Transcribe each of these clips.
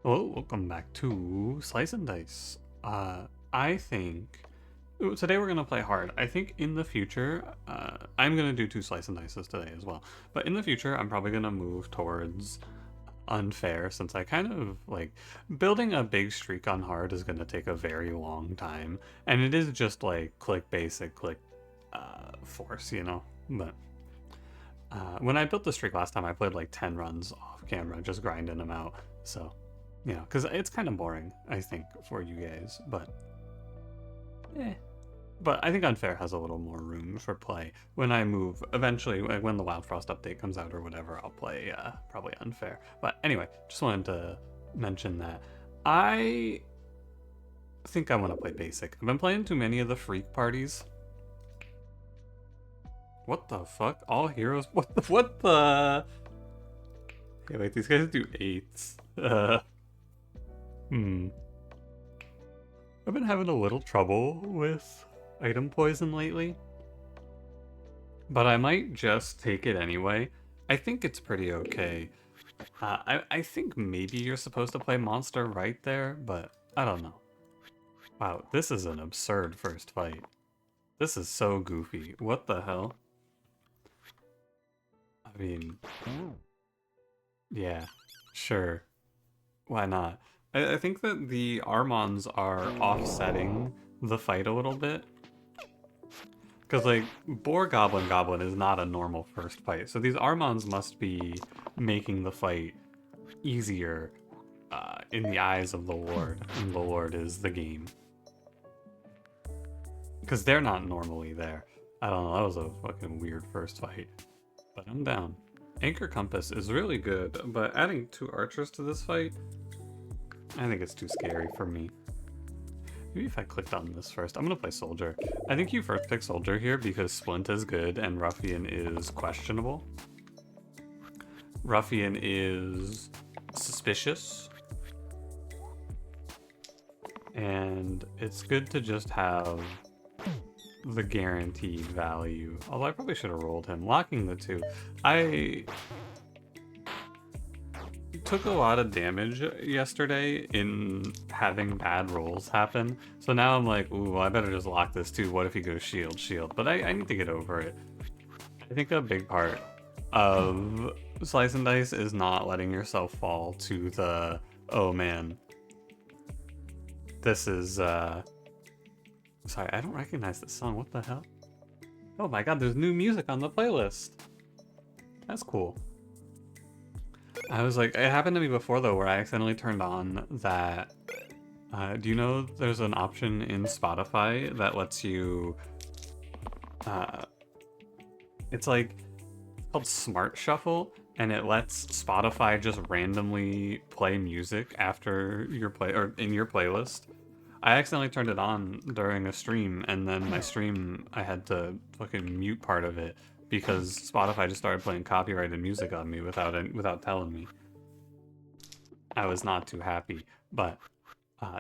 Hello, welcome back to Slice and Dice. I think today we're gonna play hard. I think in the future, I'm gonna do two Slice and Dices today as well. But in the future, I'm probably gonna move towards unfair since I kind of like building a big streak on hard is gonna take a very long time, and it is just like click basic, click force, you know. But when I built the streak last time, I played like 10 runs off camera, just grinding them out. So because it's kind of boring, I think, for you guys, but eh. But I think Unfair has a little more room for play. When I move, eventually, when the Wild Frost update comes out or whatever, I'll play probably Unfair. But anyway, just wanted to mention that. I think I want to play Basic. I've been playing too many of the Freak parties. What the fuck? All heroes? What the? Okay, wait, these guys do 8s. I've been having a little trouble with item poison lately, but I might just take it anyway. I think it's pretty okay. I think maybe you're supposed to play monster right there, but I don't know. Wow, this is an absurd first fight. This is so goofy. What the hell? I mean, yeah, sure. Why not? I think that the Armons are offsetting the fight a little bit. Because, like, Boar Goblin Goblin is not a normal first fight. So these Armons must be making the fight easier in the eyes of the Lord. And the Lord is the game. Because they're not normally there. I don't know, that was a fucking weird first fight. But I'm down. Anchor Compass is really good, but adding 2 archers to this fight, I think it's too scary for me. Maybe if I clicked on this first. I'm gonna play Soldier. I think you first pick Soldier here because Splint is good and Ruffian is questionable. Ruffian is suspicious. And it's good to just have the guaranteed value. Although I probably should have rolled him. Locking the 2. I took a lot of damage yesterday in having bad rolls happen. So now I'm like, ooh, I better just lock this too. What if he goes shield, shield? But I need to get over it. I think a big part of Slice and Dice is not letting yourself fall to the, oh man, this is, sorry, I don't recognize this song. What the hell? Oh my god, there's new music on the playlist. That's cool. I was like, it happened to me before though, where I accidentally turned on that. Do you know there's an option in Spotify that lets you? It's like called Smart Shuffle, and it lets Spotify just randomly play music after your play or in your playlist. I accidentally turned it on during a stream, and then my stream I had to fucking mute part of it because Spotify just started playing copyrighted music on me without telling me. I was not too happy, but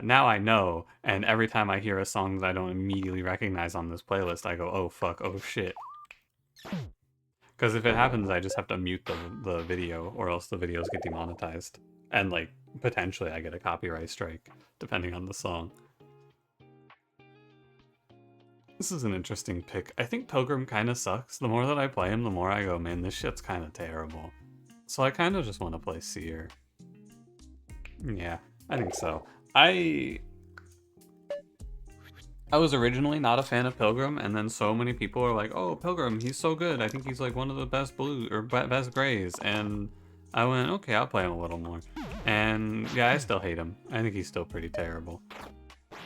now I know, and every time I hear a song that I don't immediately recognize on this playlist, I go, oh fuck, oh shit. Because if it happens, I just have to mute the video, or else the videos get demonetized. And like, potentially I get a copyright strike, depending on the song. This is an interesting pick. I think Pilgrim kind of sucks. The more that I play him, the more I go, man, this shit's kind of terrible. So I kind of just want to play Seer. Yeah, I think so. I was originally not a fan of Pilgrim, and then so many people are like, oh, Pilgrim, he's so good. I think he's like one of the best blue or best grays. And I went, okay, I'll play him a little more. And yeah, I still hate him. I think he's still pretty terrible.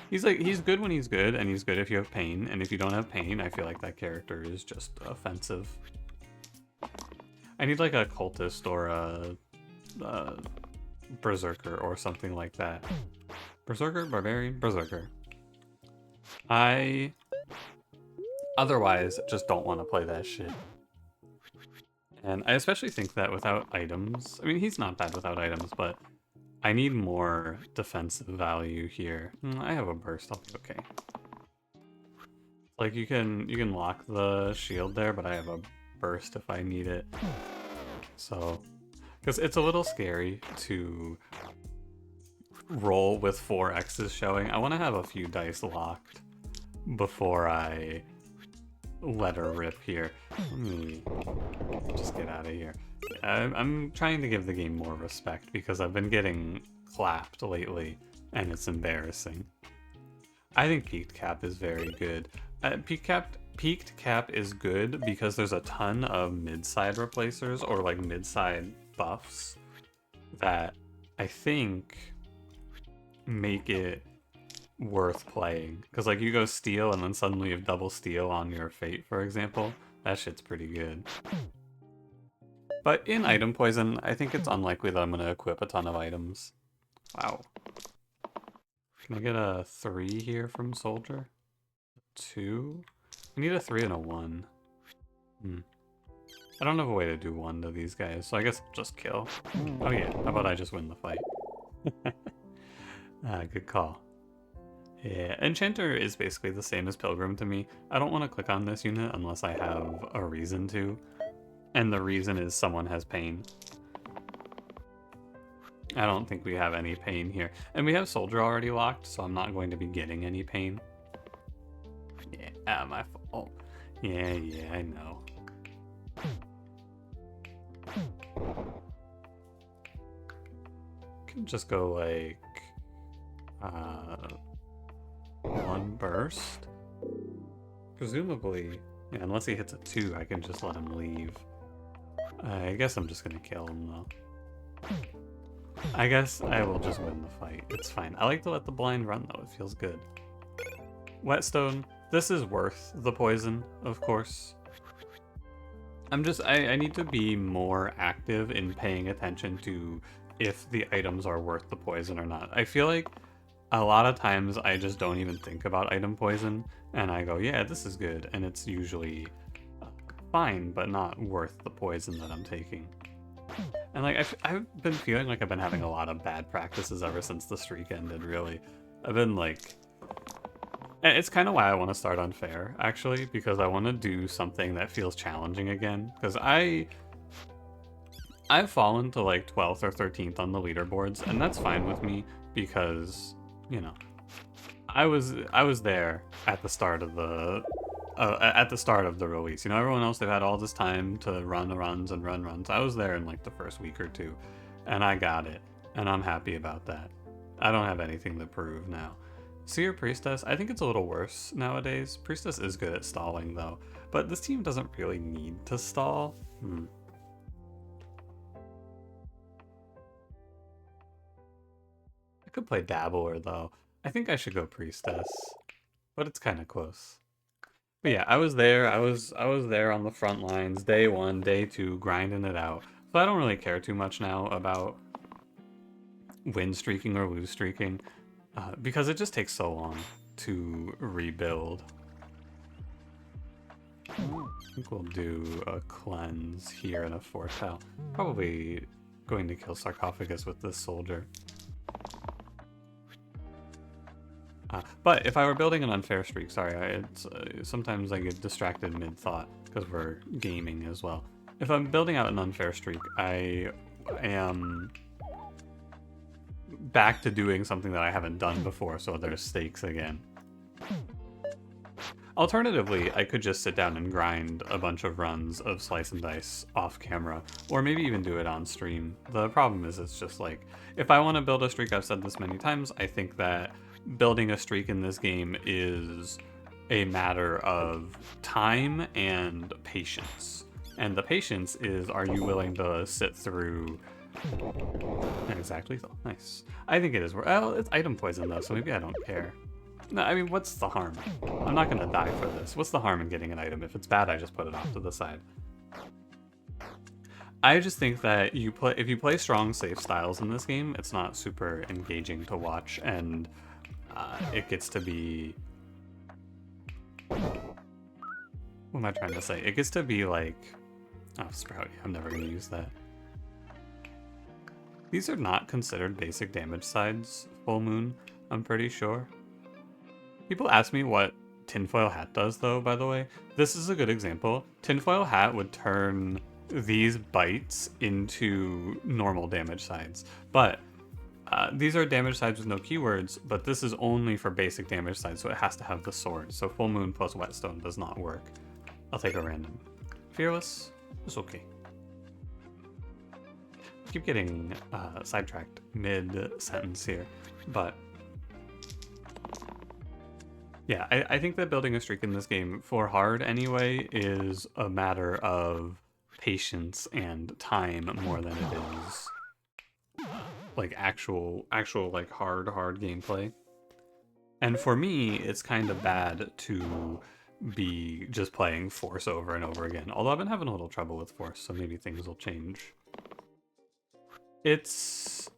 He's good when he's good, and he's good if you have pain. And if you don't have pain, I feel like that character is just offensive. I need like a cultist or a berserker or something like that. Berserker, barbarian, berserker. I otherwise just don't want to play that shit. And I especially think that without items, I mean, he's not bad without items, but I need more defensive value here. I have a burst, I'll be okay. Like you can lock the shield there, but I have a burst if I need it. So, because it's a little scary to roll with 4 X's showing. I want to have a few dice locked before I let her rip here. Let me just get out of here. I'm trying to give the game more respect because I've been getting clapped lately, and it's embarrassing. I think Peaked Cap is very good. Peaked Cap is good because there's a ton of mid-side replacers or like mid-side buffs that I think make it worth playing. Because like you go steal and then suddenly you have double steal on your fate, for example. That shit's pretty good. But in item poison, I think it's unlikely that I'm going to equip a ton of items. Wow. Can I get a 3 here from Soldier? 2? I need a 3 and a 1. I don't have a way to do 1 to these guys, so I guess I'll just kill. Oh yeah, how about I just win the fight? Good call. Yeah, Enchanter is basically the same as Pilgrim to me. I don't want to click on this unit unless I have a reason to. And the reason is someone has pain. I don't think we have any pain here. And we have Soldier already locked, so I'm not going to be getting any pain. Yeah, my fault. Yeah, I know. Can just go like 1 burst. Presumably, yeah, unless he hits a 2, I can just let him leave. I guess I'm just gonna kill him though. I guess I will just win the fight. It's fine. I like to let the blind run though, it feels good. Whetstone, this is worth the poison, of course. I need to be more active in paying attention to if the items are worth the poison or not. I feel like a lot of times I just don't even think about item poison and I go, yeah, this is good. And it's usually fine, but not worth the poison that I'm taking. And like, I've been feeling like I've been having a lot of bad practices ever since the streak ended, really. I've been like, it's kind of why I want to start unfair, actually, because I want to do something that feels challenging again. Because I've fallen to like 12th or 13th on the leaderboards, and that's fine with me because, you know, I was there at the start of the release. You know, everyone else, they've had all this time to run runs and run runs. I was there in like the first week or 2, and I got it, and I'm happy about that. I don't have anything to prove now. Seer Priestess, I think it's a little worse nowadays. Priestess is good at stalling though, but this team doesn't really need to stall. I could play Dabbler though. I think I should go Priestess, but it's kind of close. But yeah, I was there. I was there on the front lines, day 1, day 2, grinding it out. So I don't really care too much now about win streaking or lose streaking. Because it just takes so long to rebuild. I think we'll do a cleanse here and a foretell. Probably going to kill Sarcophagus with this Soldier. But if I were building an unfair streak, sorry, sometimes I get distracted mid-thought because we're gaming as well. If I'm building out an unfair streak, I am back to doing something that I haven't done before, so there's stakes again. Alternatively, I could just sit down and grind a bunch of runs of Slice and Dice off camera, or maybe even do it on stream. The problem is it's just like, if I want to build a streak, I've said this many times, I think that building a streak in this game is a matter of time and patience. And the patience is, are you willing to sit through... Exactly. Nice. I think it is. Well, it's item poison though, so maybe I don't care. No, I mean, what's the harm? I'm not gonna die for this. What's the harm in getting an item? If it's bad, I just put it off to the side. I just think that if you play strong, safe styles in this game, it's not super engaging to watch, and it gets to be... What am I trying to say? It gets to be like... Oh, Sprout. I'm never gonna use that. These are not considered basic damage sides, Full Moon, I'm pretty sure. People ask me what Tinfoil Hat does though, by the way. This is a good example. Tinfoil Hat would turn these bites into normal damage sides, but These are damage sides with no keywords, but this is only for basic damage sides, so it has to have the sword. So full moon plus whetstone does not work. I'll take a random. Fearless is okay. Keep getting sidetracked mid-sentence here, but yeah, I think that building a streak in this game, for hard anyway, is a matter of patience and time more than it is like actual like hard gameplay. And for me, it's kind of bad to be just playing Force over and over again. Although I've been having a little trouble with Force, so maybe things will change. It's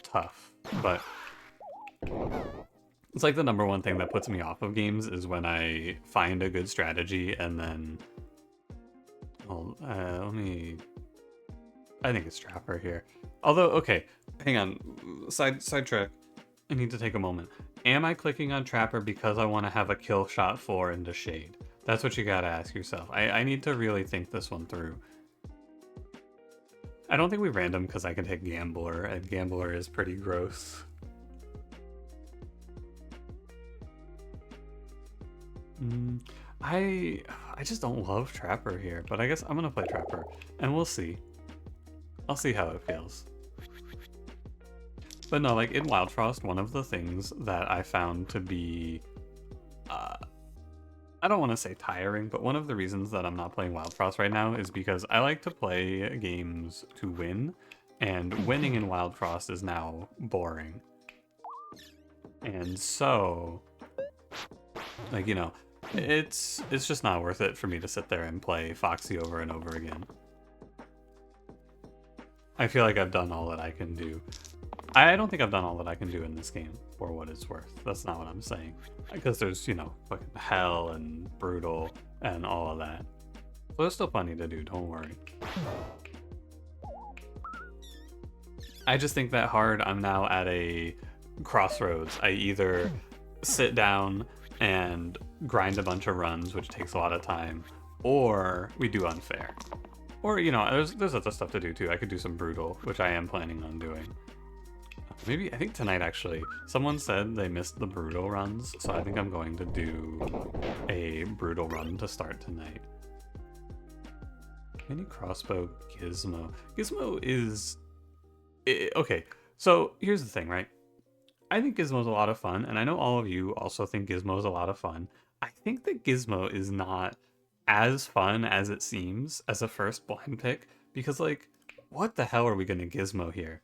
tough, but it's like the number one thing that puts me off of games is when I find a good strategy and then, well, I think it's Trapper here. Although, okay, hang on, sidetrack. I need to take a moment. Am I clicking on Trapper because I want to have a kill shot 4 into Shade? That's what you gotta ask yourself. I need to really think this one through. I don't think we random because I can take Gambler, and Gambler is pretty gross. I just don't love Trapper here, but I guess I'm gonna play Trapper, and we'll see. I'll see how it feels. But no, like in Wild Frost, one of the things that I found to be, I don't want to say tiring, but one of the reasons that I'm not playing Wild Frost right now is because I like to play games to win, and winning in Wild Frost is now boring. And so, like, you know, it's just not worth it for me to sit there and play Foxy over and over again. I feel like I've done all that I can do. I don't think I've done all that I can do in this game, for what it's worth. That's not what I'm saying. Because there's, you know, fucking Hell and Brutal and all of that. So there's still plenty to do, don't worry. I just think that hard, I'm now at a crossroads. I either sit down and grind a bunch of runs, which takes a lot of time, or we do unfair. Or, you know, there's other stuff to do too. I could do some Brutal, which I am planning on doing. Maybe, I think tonight actually, someone said they missed the Brutal runs, so I think I'm going to do a Brutal run to start tonight. Mini crossbow Gizmo. Gizmo is... okay, so here's the thing, right? I think Gizmo's a lot of fun, and I know all of you also think Gizmo's a lot of fun. I think that Gizmo is not as fun as it seems as a first blind pick, because, like, what the hell are we gonna Gizmo here?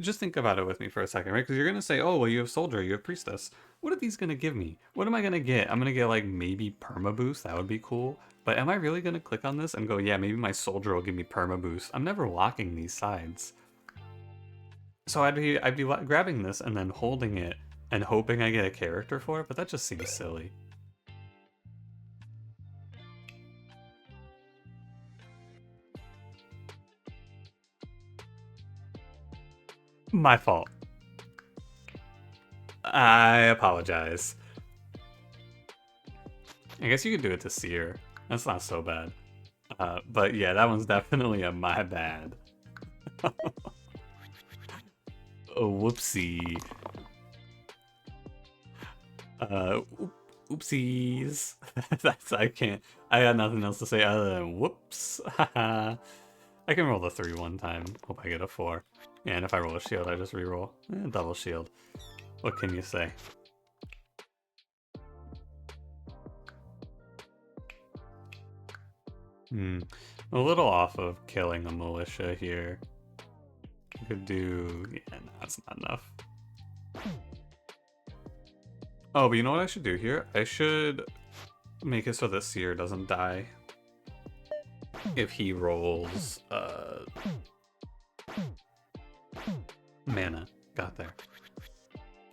Just think about it with me for a second, right? Because you're gonna say, oh, well, you have Soldier, you have Priestess. What are these gonna give me? What am I gonna get? I'm gonna get, like, maybe Perma Boost. That would be cool. But am I really gonna click on this and go, yeah, maybe my Soldier will give me Perma Boost? I'm never locking these sides. So I'd be grabbing this and then holding it and hoping I get a character for it, but that just seems silly. My fault. I apologize. I guess you could do it to Seer. That's not so bad. But yeah, that one's definitely a my bad. Oh, whoopsie. Oopsies. I got nothing else to say other than whoops. I can roll the 3 one time. Hope I get a 4. Yeah, and if I roll a shield, I just reroll. Double shield. What can you say? A little off of killing a militia here. I could do... yeah, no, that's not enough. Oh, but you know what I should do here? I should make it so that Seer doesn't die if he rolls mana. Got there.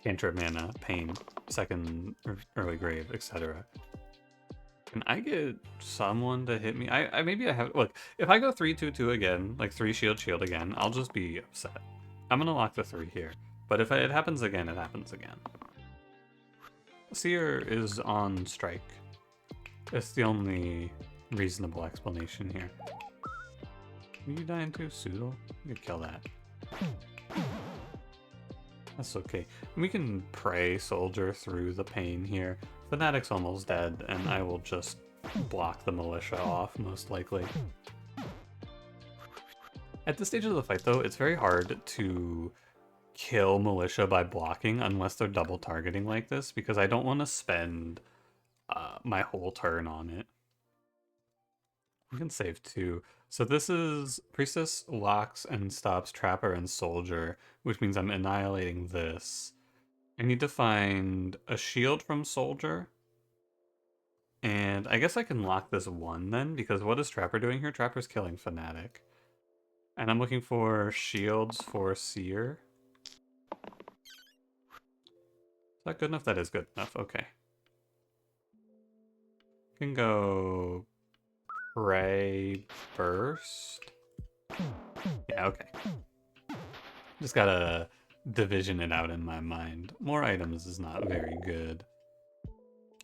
Cantrip mana, pain, second early grave, etc. Can I get someone to hit me? Maybe I have... look, if I go 3-2-2 again, like 3 shield shield again, I'll just be upset. I'm gonna lock the 3 here. But if it happens again, it happens again. Seer is on strike. It's the only reasonable explanation here. Are you dying too, Soodle? You could kill that. That's okay. We can pray Soldier through the pain here. Fanatic's almost dead, and I will just block the militia off, most likely. At this stage of the fight, though, it's very hard to kill militia by blocking unless they're double targeting like this, because I don't want to spend my whole turn on it. We can save 2. So this is Priestess locks and stops Trapper and Soldier, which means I'm annihilating this. I need to find a shield from Soldier. And I guess I can lock this 1 then, because what is Trapper doing here? Trapper's killing Fanatic. And I'm looking for shields for Seer. Is that good enough? That is good enough. Okay. Can go Pray Burst. Yeah, okay. Just gotta division it out in my mind. More items is not very good.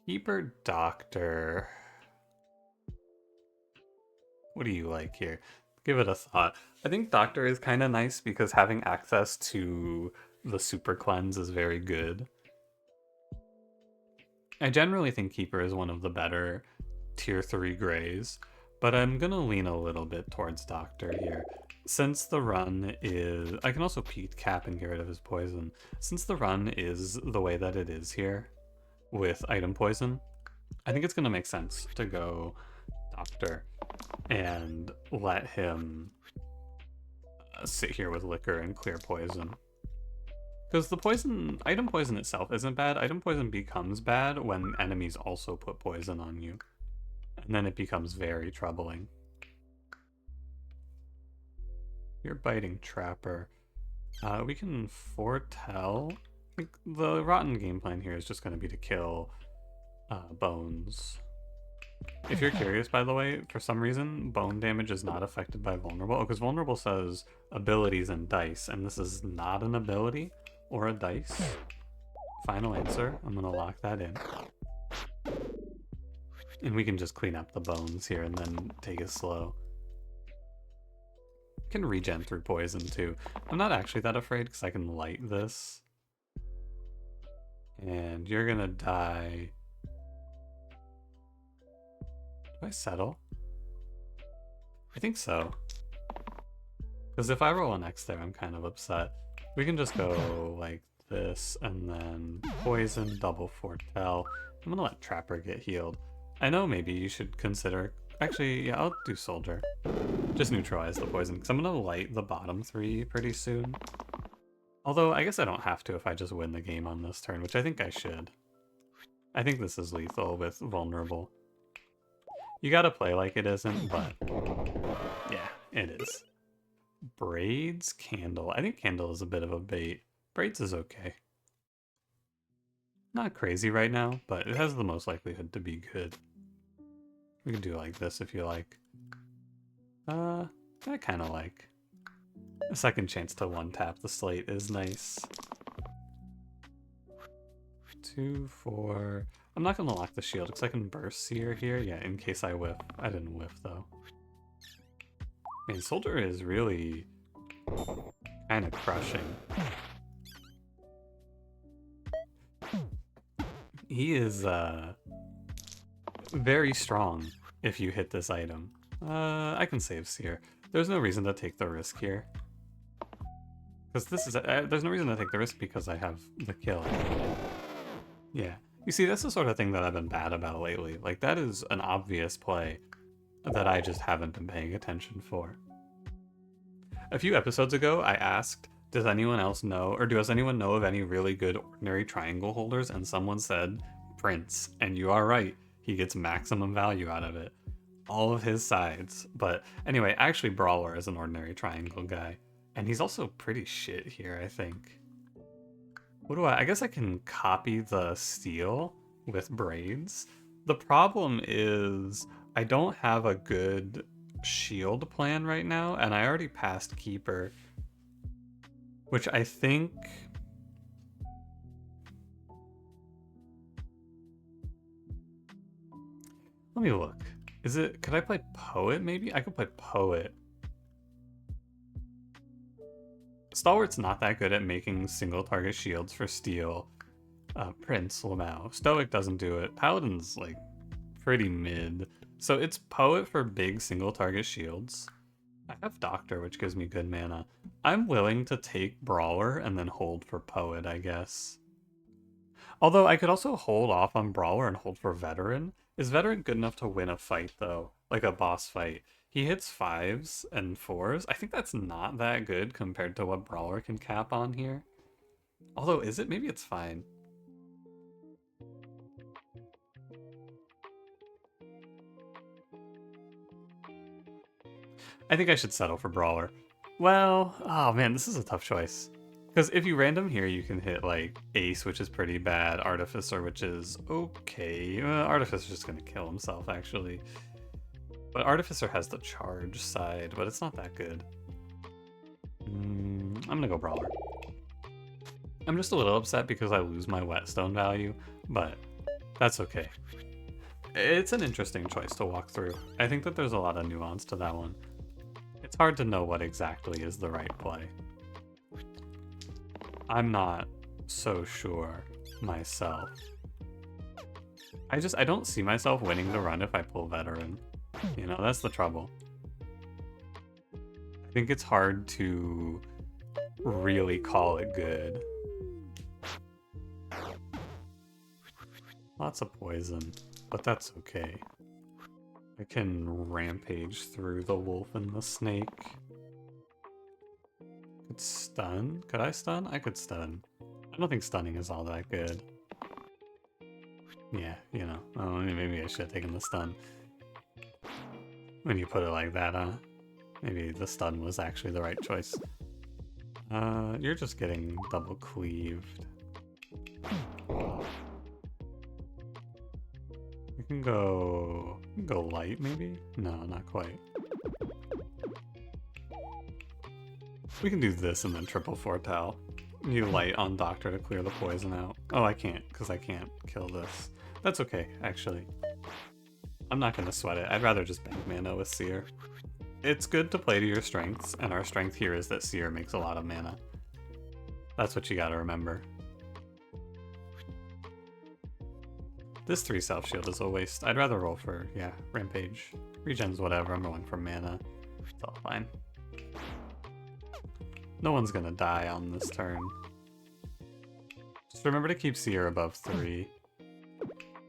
Keeper Doctor. What do you like here? Give it a thought. I think Doctor is kind of nice because having access to the Super Cleanse is very good. I generally think Keeper is one of the better tier 3 grays, but I'm gonna lean a little bit towards Doctor here. Since the run is... I can also Pete Cap and get rid of his poison. Since the run is the way that it is here, with item poison, I think it's gonna make sense to go Doctor and let him sit here with Liquor and clear poison. Because the poison, item poison itself isn't bad. Item poison becomes bad when enemies also put poison on you. And then it becomes very troubling. You're biting Trapper. We can foretell. I think the rotten game plan here is just going to be to kill Bones. If you're curious, by the way, for some reason, bone damage is not affected by Vulnerable. Because Vulnerable says abilities and dice, and this is not an ability or a dice. Final answer. I'm going to lock that in. And we can just clean up the bones here and then take it slow. Can regen through poison too. I'm not actually that afraid because I can light this. And you're gonna die. Do I settle? I think so. Because if I roll an X there, I'm kind of upset. We can just go like this and then poison, double foretell. I'm gonna let Trapper get healed. I know maybe you should consider... Actually, yeah, I'll do Soldier. Just neutralize the poison, because I'm going to light the bottom 3 pretty soon. Although, I guess I don't have to if I just win the game on this turn, which I think I should. I think this is lethal with Vulnerable. You gotta play like it isn't, but... yeah, it is. Braids, Candle. I think Candle is a bit of a bait. Braids is okay. Not crazy right now, but it has the most likelihood to be good. We can do like this if you like. I kind of like. A second chance to one-tap the slate is nice. 2, 4... I'm not going to lock the shield because I can burst Seer here. Yeah, in case I whiff. I didn't whiff, though. Man, Soldier is really kind of crushing. He is, very strong if you hit this item. I can save Seer. There's no reason to take the risk here. Because this is... there's no reason to take the risk because I have the kill. Yeah. You see, that's the sort of thing that I've been bad about lately. Like, that is an obvious play that I just haven't been paying attention for. A few episodes ago, I asked, does anyone else know, or does anyone know of any really good ordinary triangle holders? And someone said, Prince. And you are right. He gets maximum value out of it. All of his sides. But anyway, actually Brawler is an ordinary triangle guy. And he's also pretty shit here, I think. What do I guess I can copy the steel with braids. The problem is I don't have a good shield plan right now, and I already passed Keeper. Which I think... Let me look. Is it... Could I play Poet, maybe? I could play Poet. Stalwart's not that good at making single target shields for steel. Prince Lamau. Stoic doesn't do it. Paladin's like pretty mid. So it's Poet for big single target shields. I have Doctor, which gives me good mana. I'm willing to take Brawler and then hold for Poet, I guess. Although I could also hold off on Brawler and hold for Veteran. Is Veteran good enough to win a fight, though? Like a boss fight. He hits 5s and 4s. I think that's not that good compared to what Brawler can cap on here. Although, is it? Maybe it's fine. I think I should settle for Brawler. Well, oh man, this is a tough choice. Because if you random here, you can hit like Ace, which is pretty bad, Artificer, which is okay. Artificer's just gonna kill himself, actually. But Artificer has the charge side, but it's not that good. I'm gonna go Brawler. I'm just a little upset because I lose my Whetstone value, but that's okay. It's an interesting choice to walk through. I think that there's a lot of nuance to that one. It's hard to know what exactly is the right play. I'm not so sure myself. I don't see myself winning the run if I pull Veteran. You know, that's the trouble. I think it's hard to really call it good. Lots of poison, but that's okay. I can rampage through the wolf and the snake. Could stun? Could I stun? I could stun. I don't think stunning is all that good. Yeah, you know. Oh, maybe I should have taken the stun. When you put it like that, huh? Maybe the stun was actually the right choice. You're just getting double cleaved. You can go light, maybe? No, not quite. We can do this and then triple foretell. You light on Doctor to clear the poison out. Oh, I can't, because I can't kill this. That's okay, actually. I'm not going to sweat it. I'd rather just bank mana with Seer. It's good to play to your strengths, and our strength here is that Seer makes a lot of mana. That's what you gotta remember. This 3 self-shield is a waste. I'd rather roll for, yeah, Rampage. Regen's whatever, I'm rolling for mana. It's all fine. No one's gonna die on this turn. Just remember to keep Seer above 3.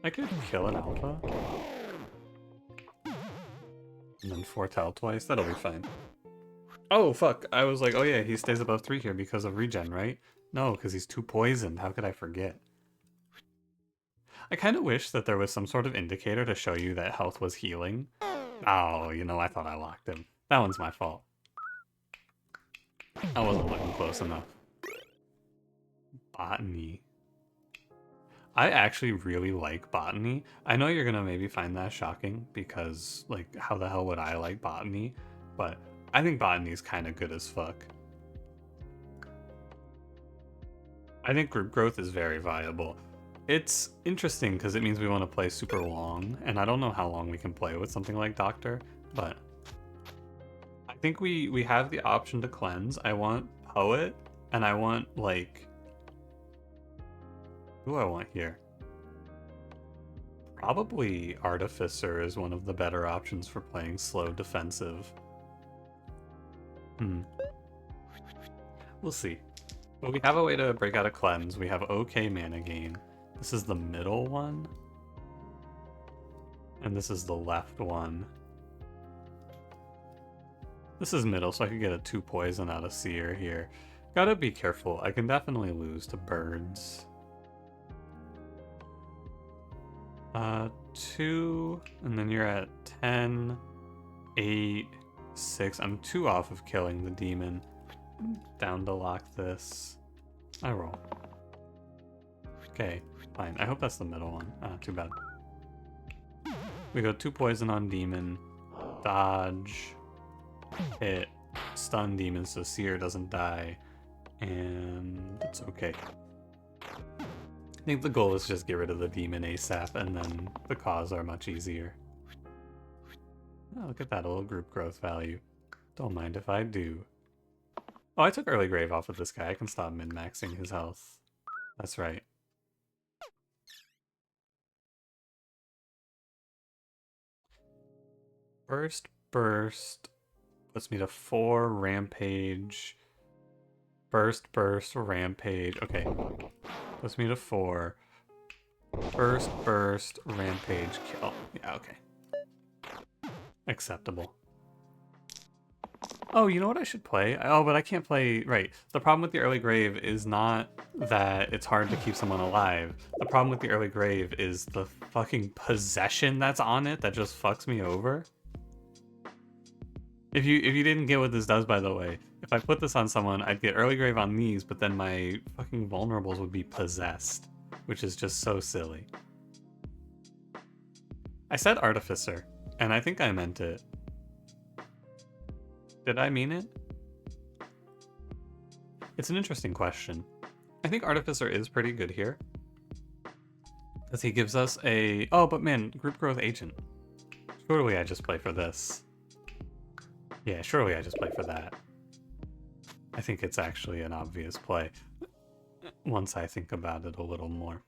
I could kill an alpha. And then foretell twice, that'll be fine. Oh, fuck, I was like, oh yeah, he stays above 3 here because of regen, right? No, because he's 2 poisoned, how could I forget? I kind of wish that there was some sort of indicator to show you that health was healing. Oh, you know, I thought I locked him. That one's my fault. I wasn't looking close enough. Botany. I actually really like Botany. I know you're gonna maybe find that shocking because, like, how the hell would I like Botany? But I think Botany is kind of good as fuck. I think group growth is very viable. It's interesting because it means we want to play super long, and I don't know how long we can play with something like Doctor, but I think we have the option to cleanse. I want Poet, and I want, like... Who do I want here? Probably Artificer is one of the better options for playing slow defensive. We'll see. But we have a way to break out a cleanse. We have okay mana gain. This is the middle one. And this is the left one. This is middle, so I could get a 2 poison out of Seer here. Gotta be careful. I can definitely lose to birds. 2, and then you're at 10, 8, 6. I'm 2 off of killing the demon. Down to lock this. I roll. Okay, fine. I hope that's the middle one. Ah, too bad. We go 2 poison on demon, dodge, hit, stun demon so Seer doesn't die, and it's okay. I think the goal is just get rid of the demon ASAP, and then the cause are much easier. Oh, look at that little group growth value. Don't mind if I do. Oh, I took early grave off of this guy. I can stop min-maxing his health. That's right. First burst puts me to 4 rampage. First burst rampage. Okay. Puts me to 4. First burst rampage kill. Yeah, okay. Acceptable. Oh, you know what I should play? Oh, but I can't play... Right. The problem with the early grave is not that it's hard to keep someone alive. The problem with the early grave is the fucking possession that's on it that just fucks me over. If you didn't get what this does, by the way, if I put this on someone, I'd get early grave on these, but then my fucking vulnerables would be possessed, which is just so silly. I said artificer, and I think I meant it. Did I mean it? It's an interesting question. I think artificer is pretty good here, because he gives us a... Oh, but man, group growth agent. Surely I just play for this. Yeah, surely I just play for that. I think it's actually an obvious play once I think about it a little more.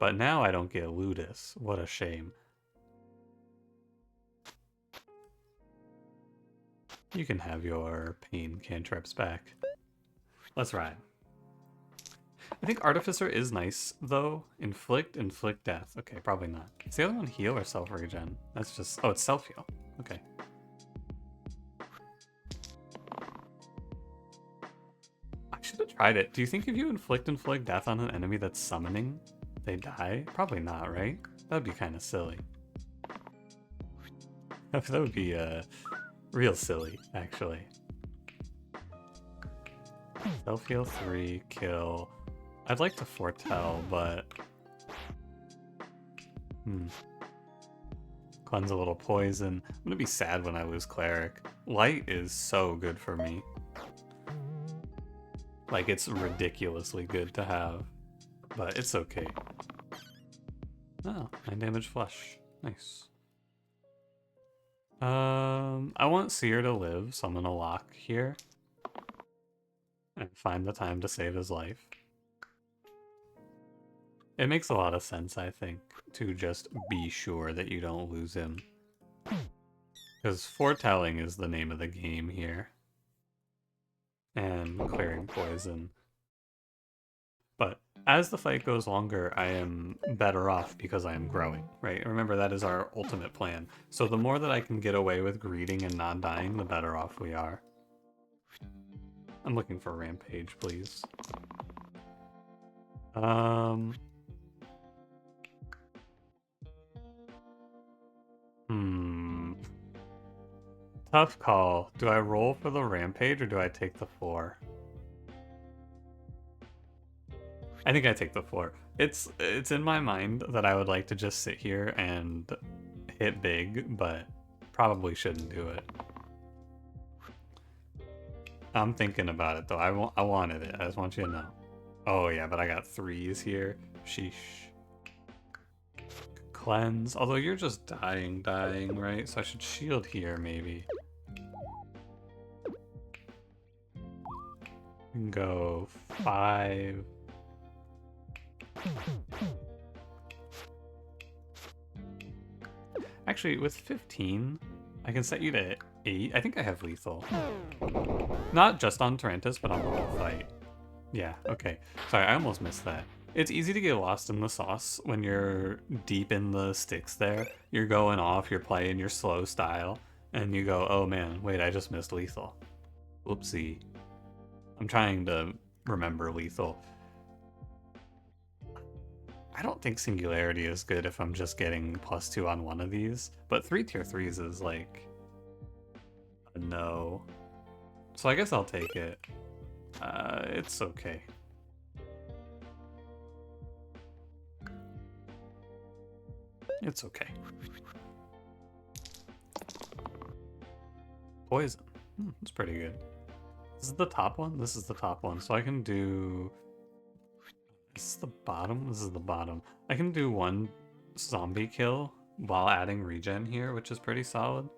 But now I don't get Ludus. What a shame. You can have your pain cantrips back. Let's ride. I think Artificer is nice, though. Inflict death. Okay, probably not. Is the other one heal or self-regen? That's just... Oh, it's self-heal. Okay. I should have tried it. Do you think if you inflict death on an enemy that's summoning, they die? Probably not, right? That would be kind of silly. That would be, real silly, actually. Self-heal 3, kill... I'd like to foretell, but... Cleanse a little poison. I'm gonna be sad when I lose cleric. Light is so good for me. Like, it's ridiculously good to have. But it's okay. Oh, 9 damage flesh. Nice. I want Seer to live, so I'm gonna lock here. And find the time to save his life. It makes a lot of sense, I think, to just be sure that you don't lose him. Because foretelling is the name of the game here. And clearing poison. But as the fight goes longer, I am better off because I am growing, right? Remember, that is our ultimate plan. So the more that I can get away with greeting and not dying, the better off we are. I'm looking for Rampage, please. Tough call. Do I roll for the Rampage or do I take the 4? I think I take the 4. It's in my mind that I would like to just sit here and hit big, but probably shouldn't do it. I'm thinking about it though. I wanted it. I just want you to know. Oh yeah, but I got 3s here. Sheesh. Cleanse. Although you're just dying, right? So I should shield here maybe. We can go 5. Actually, with 15, I can set you to 8. I think I have lethal. Not just on Tarantus, but on the whole fight. Yeah, okay. Sorry, I almost missed that. It's easy to get lost in the sauce when you're deep in the sticks there. You're going off, you're playing your slow style, and you go, oh man, wait, I just missed lethal. Whoopsie. I'm trying to remember lethal. I don't think Singularity is good if I'm just getting +2 on one of these, but 3 tier 3s is like a no. So I guess I'll take it. It's okay. It's okay. Poison. That's pretty good. This is the top one? This is the top one. So I can do... Is this the bottom? This is the bottom. I can do 1 zombie kill while adding regen here, which is pretty solid.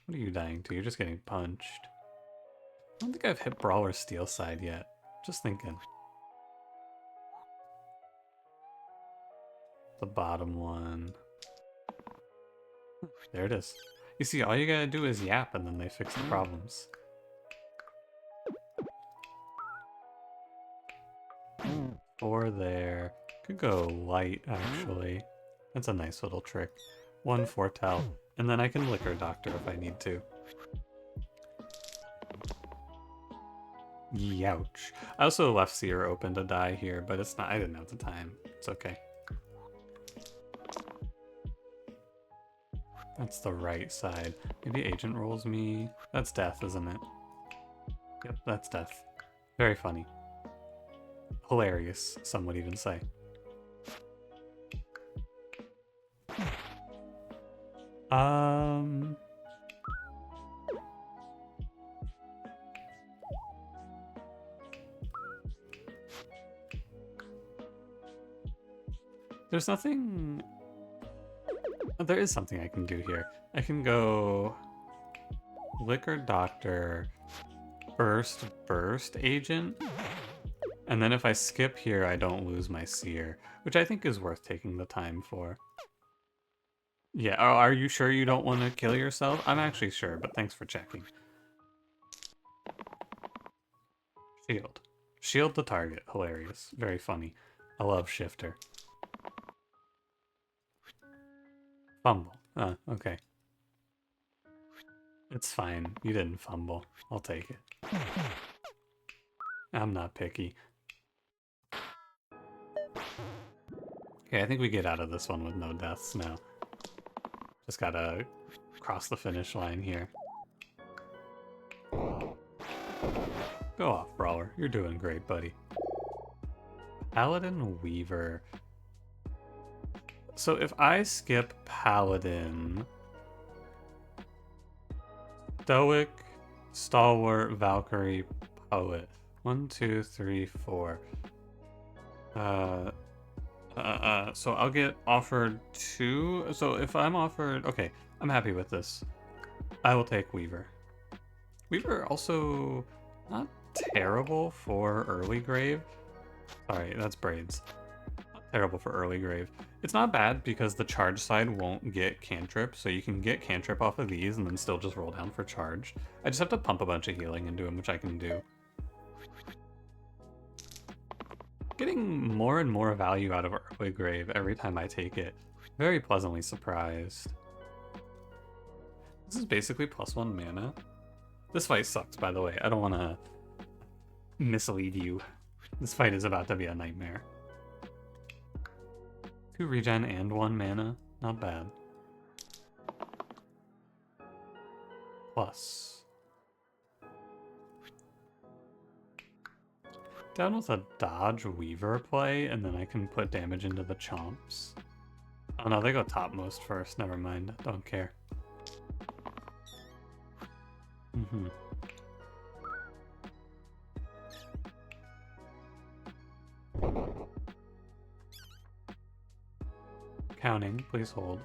What are you dying to? You're just getting punched. I don't think I've hit Brawler Steel side yet. Just thinking. The bottom one. There it is. You see, all you gotta do is yap and then they fix the problems. Or there. Could go light, actually. That's a nice little trick. 1 foretell. And then I can Liquor Doctor if I need to. Youch. I also left Seer open to die here, but it's not. I didn't have the time. It's okay. That's the right side. Maybe Agent rolls me. That's death, isn't it? Yep, that's death. Very funny. Hilarious, some would even say. There's nothing... There is something I can do here. I can go... Liquor Doctor... Burst Agent... And then if I skip here, I don't lose my Seer, which I think is worth taking the time for. Yeah, are you sure you don't want to kill yourself? I'm actually sure, but thanks for checking. Shield. Shield the target. Hilarious. Very funny. I love Shifter. Fumble. Okay. It's fine. You didn't fumble. I'll take it. I'm not picky. Okay, I think we get out of this one with no deaths now. Just gotta cross the finish line here. Go off, Brawler. You're doing great, buddy. Paladin Weaver. So if I skip Paladin... Stoic, Stalwart, Valkyrie, Poet. 1, 2, 3, 4. So I'll get offered 2. So if I'm offered... Okay, I'm happy with this. I will take Weaver. Weaver also not terrible for early grave. Sorry, that's braids. Not terrible for early grave. It's not bad because the charge side won't get cantrip, so you can get cantrip off of these and then still just roll down for charge. I just have to pump a bunch of healing into him, which I can do. Getting more and more value out of early grave every time I take it. Very pleasantly surprised. This is basically +1 mana. This fight sucks, by the way. I don't want to mislead you. This fight is about to be a nightmare. 2 regen and 1 mana. Not bad. Plus. Down with a dodge Weaver play, and then I can put damage into the chomps. Oh no, they go topmost first. Never mind. Don't care. Counting, please hold.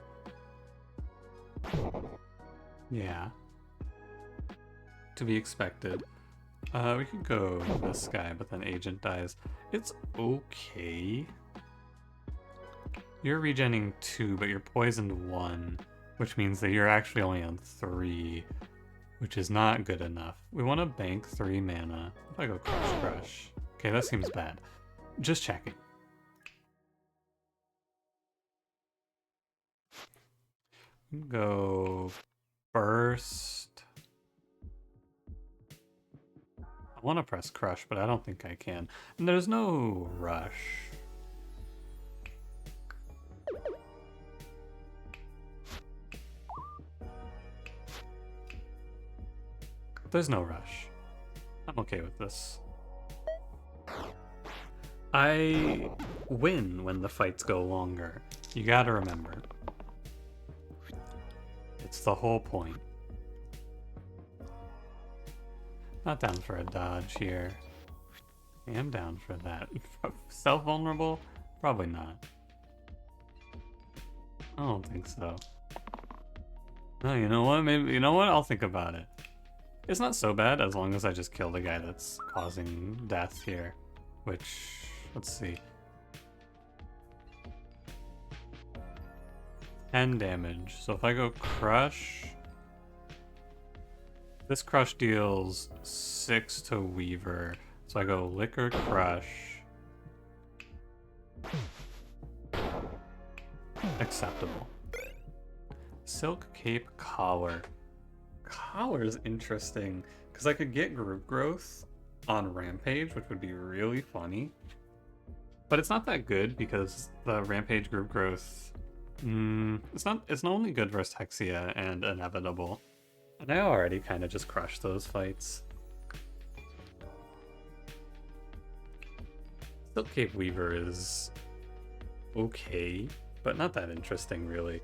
Yeah. To be expected. We could go this guy, but then Agent dies. It's okay. You're regenning 2, but you're poisoned 1, which means that you're actually only on 3, which is not good enough. We want to bank 3 mana. If I go Crush. Okay, that seems bad. Just checking. Go Burst. I want to press Crush, but I don't think I can. And there's no rush. There's no rush. I'm okay with this. I win when the fights go longer. You gotta remember. It's the whole point. Not down for a dodge here. I am down for that. Self-vulnerable? Probably not. I don't think so. No, you know what? Maybe, you know what? I'll think about it. It's not so bad as long as I just kill the guy that's causing death here. Which, let's see. 10 damage. So if I go crush, this crush deals 6 to Weaver. So I go liquor crush. Acceptable. Silk cape collar. Collar is interesting because I could get group growth on Rampage, which would be really funny. But it's not that good because the Rampage group growth, it's only good versus Hexia and Inevitable. And I already kind of just crushed those fights. Silk Cape Weaver is okay, but not that interesting really.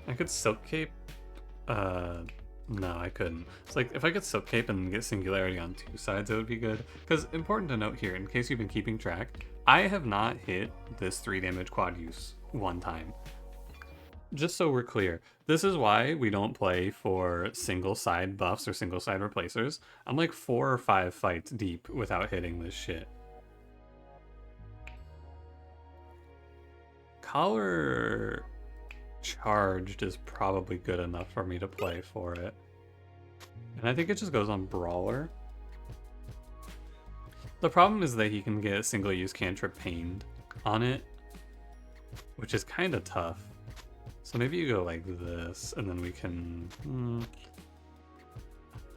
I could Silk Cape, no, I couldn't. It's like, if I could Silk Cape and get Singularity on 2 sides, it would be good. Because, important to note here, in case you've been keeping track, I have not hit this 3 damage quad use 1 time. Just so we're clear, this is why we don't play for single side buffs or single side replacers. I'm like 4 or 5 fights deep without hitting this shit. Collar charged is probably good enough for me to play for it. And I think it just goes on Brawler. The problem is that he can get single use cantrip pained on it, which is kind of tough. So maybe you go like this, and then we can...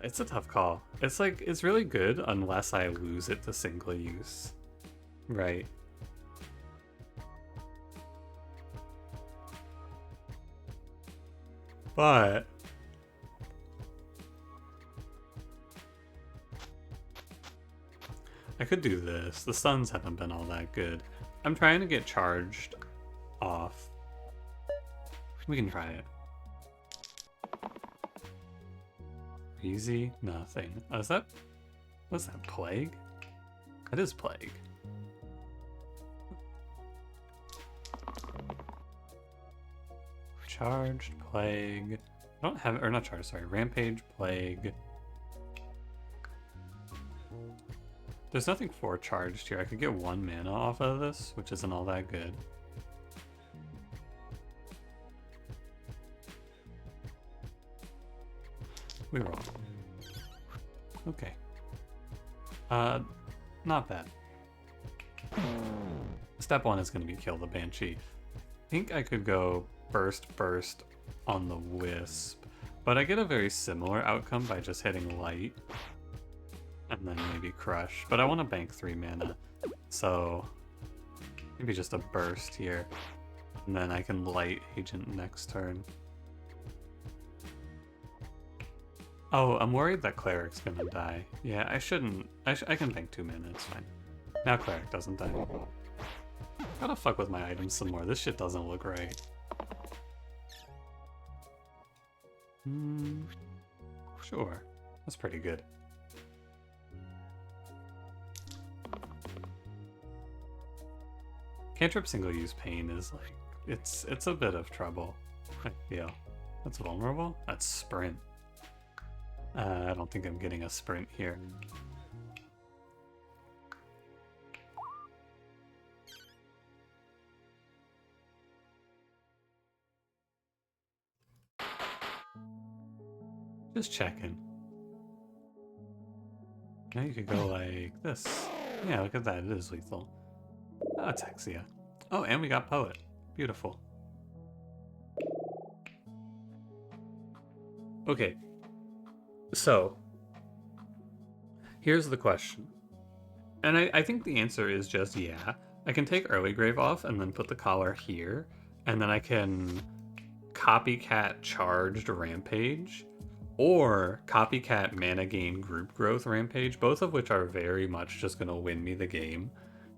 It's a tough call. It's like, it's really good unless I lose it to single use. Right. But... I could do this. The stuns haven't been all that good. I'm trying to get charged off. We can try it. Easy, nothing. Oh, is that... What's that, Plague? That is Plague. Charged, Plague. I don't have... Or not charged, sorry. Rampage, Plague. There's nothing for charged here. I could get 1 mana off of this, which isn't all that good. We roll. Okay. Not bad. Step 1 is going to be kill the Banshee. I think I could go burst on the Wisp, but I get a very similar outcome by just hitting light. And then maybe crush. But I want to bank 3 mana. So maybe just a burst here. And then I can light agent next turn. Oh, I'm worried that Cleric's gonna die. Yeah, I shouldn't. I can bank 2 mana, it's fine. Now Cleric doesn't die. Gotta fuck with my items some more. This shit doesn't look right. Sure. That's pretty good. Cantrip single use pain is like, it's a bit of trouble, I feel. That's vulnerable? That's sprint. I don't think I'm getting a sprint here. Just checking. Now you could go like this. Yeah, look at that, it is lethal. Oh, it's Hexia. Oh, and we got Poet. Beautiful. Okay. So, here's the question. And I think the answer is just yeah. I can take Early Grave off and then put the collar here. And then I can copycat charged Rampage. Or copycat mana gain group growth Rampage. Both of which are very much just going to win me the game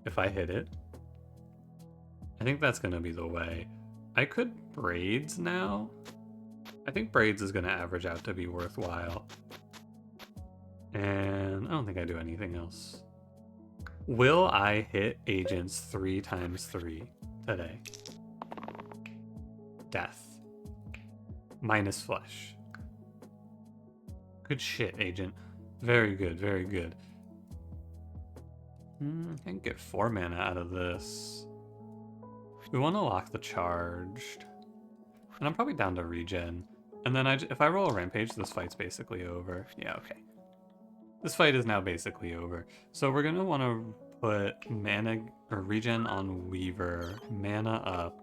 if I hit it. I think that's going to be the way. I could Braids now. I think Braids is going to average out to be worthwhile. And I don't think I do anything else. Will I hit agents 3 times 3 today? Death. minus flesh. Good shit, Agent. Very good, very good. I can get 4 mana out of this. We want to lock the charged. And I'm probably down to regen. And then if I roll a Rampage, this fight's basically over. Yeah, okay. This fight is now basically over. So we're going to want to put mana or regen on Weaver, mana up.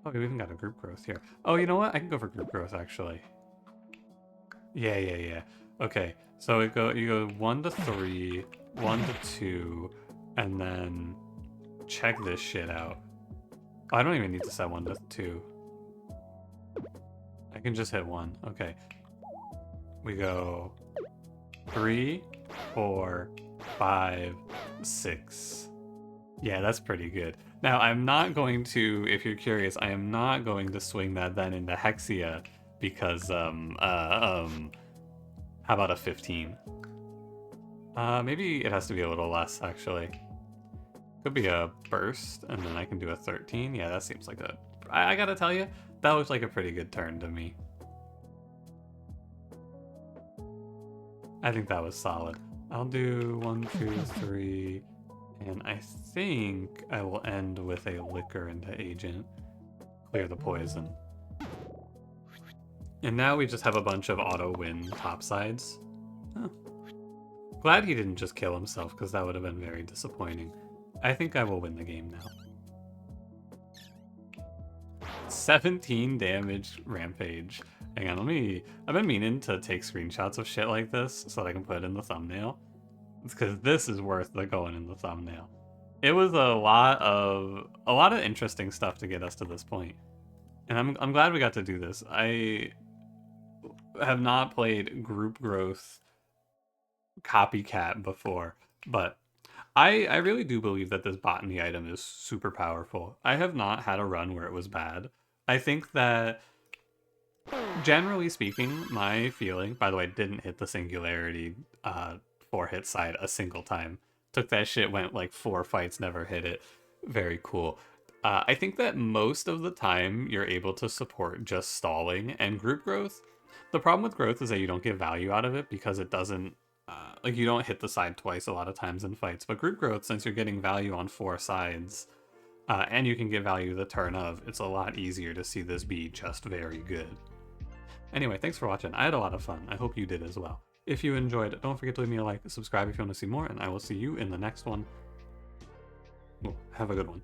Oh, we even got a group growth here. Oh, you know what? I can go for group growth, actually. Yeah. Okay, so you go 1 to 3, 1 to 2, and then check this shit out. Oh, I don't even need to set 1 to 2. I can just hit 1. Okay. We go 3, 4, 5, 6. Yeah, that's pretty good. Now, I'm not going to, if you're curious, I am not going to swing that then into Hexia because, how about a 15? Maybe it has to be a little less, actually. Could be a burst, and then I can do a 13. Yeah, that seems like a... I gotta tell you, that looks like a pretty good turn to me. I think that was solid. I'll do 1, 2, 3, and I think I will end with a Liquor into Agent. Clear the poison. And now we just have a bunch of auto-win topsides. Huh. Glad he didn't just kill himself, because that would have been very disappointing. I think I will win the game now. 17 damage Rampage. Hang on, I've been meaning to take screenshots of shit like this so that I can put it in the thumbnail. It's because this is worth the going in the thumbnail. It was a lot of interesting stuff to get us to this point. And I'm glad we got to do this. I have not played group growth copycat before, but I really do believe that this botany item is super powerful. I have not had a run where it was bad. I think that, generally speaking, my feeling, by the way, didn't hit the singularity 4-hit side a single time. Took that shit, went like 4 fights, never hit it. Very cool. I think that most of the time you're able to support just stalling and group growth. The problem with growth is that you don't get value out of it because it doesn't, like you don't hit the side twice a lot of times in fights. But group growth, since you're getting value on 4 sides, and you can get value the turn of, it's a lot easier to see this be just very good. Anyway, thanks for watching. I had a lot of fun. I hope you did as well. If you enjoyed, don't forget to leave me a like, subscribe if you want to see more, and I will see you in the next one. Well, have a good one.